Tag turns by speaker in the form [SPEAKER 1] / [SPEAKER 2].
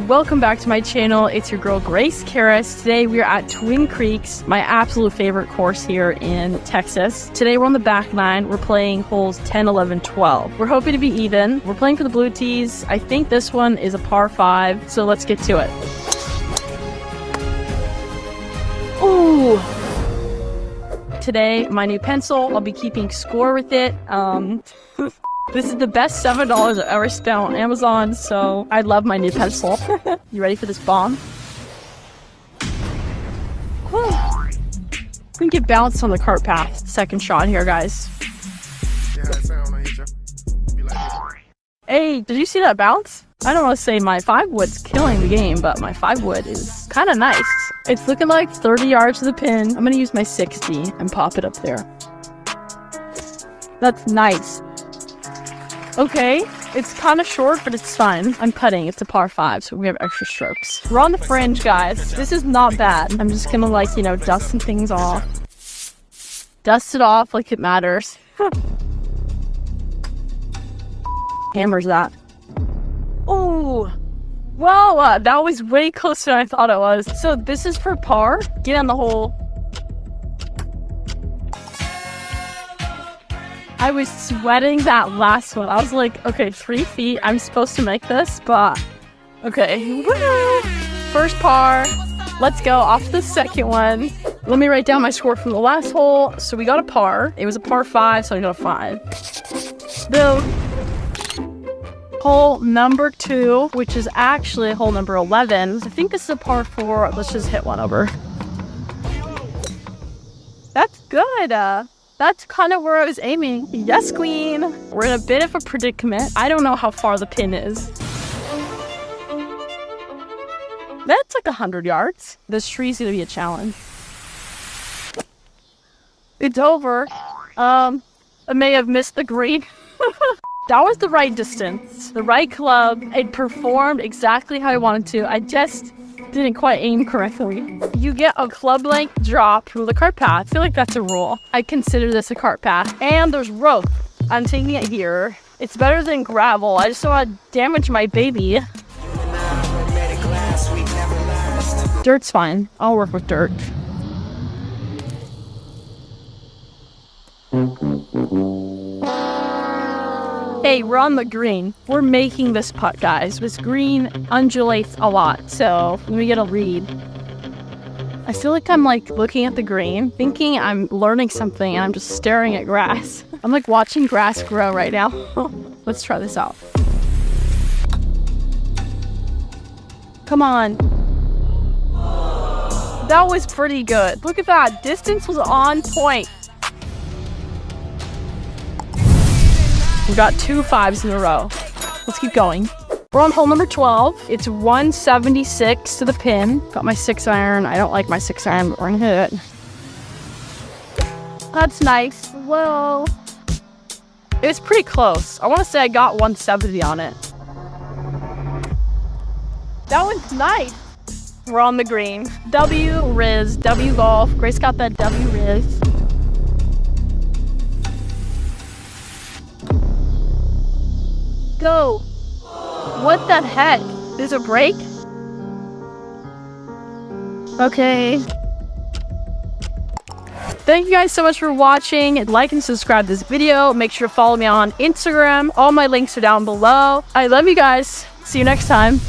[SPEAKER 1] welcome back to my channel. It's your girl Grace Charis. Today we are at Twin Creeks, my absolute favorite course here in Texas. Today we're on the back nine. We're playing holes 10, 11, 12. We're hoping to be even. We're playing for the blue tees. I think this one is a par 5, so let's get to it. Ooh! Today, my new pencil, I'll be keeping score with it. This is the best $7 I've ever spent on Amazon, so I love my new pencil. You ready for this bomb? We can get bounced on the cart path. Second shot here, guys. Hey, did you see that bounce? I don't want to say my 5-wood's killing the game, but my 5-wood is kind of nice. It's looking like 30 yards to the pin. I'm going to use my 60 and pop it up there. That's nice. Okay, it's kind of short, but it's fine. I'm putting. It's a par 5, so we have extra strokes. We're on the fringe, guys. This is not bad. I'm just gonna, like, you know, dust some things off. Dust it off like it matters. Hammers that. Oh, wow, that was way closer than I thought it was. So this is for par. Get on the hole. I was sweating that last one. I was like, okay, 3 feet. I'm supposed to make this, but okay. Woo! First par. Let's go off the second one. Let me write down my score from the last hole. So we got a par. It was a par 5, so I got a 5. Boom. Hole number 2, which is actually hole number 11. I think this is a par 4. Let's just hit one over. That's good. That's kind of where I was aiming. Yes, queen. We're in a bit of a predicament. I don't know how far the pin is. That's like 100 yards. This tree's gonna be a challenge. It's over. I may have missed the green. That was the right distance. The right club. It performed exactly how I wanted to. I just didn't quite aim correctly. You get a club length drop from the cart path. I feel like that's a rule. I consider this a cart path. And there's rope. I'm taking it here. It's better than gravel. I just don't want to damage my baby. Dirt's fine. I'll work with dirt. Hey, we're on the green. We're making this putt, guys. This green undulates a lot, so let me get a read. I feel like I'm like looking at the green, thinking I'm learning something, and I'm just staring at grass. I'm like watching grass grow right now. Let's try this out. Come on. That was pretty good. Look at that. Distance was on point. We got 2 5s in a row. Let's keep going. We're on hole number 12. It's 176 to the pin. Got my 6-iron. I don't like my 6-iron, but we're gonna hit it. That's nice. Well, it was pretty close. I want to say I got 170 on it. That one's nice. We're on the green. W Riz, W golf. Grace got that W Riz. Go. What the heck? There's a break? Okay. Thank you guys so much for watching. Like and subscribe to this video. Make sure to follow me on Instagram. All my links are down below. I love you guys. See you next time.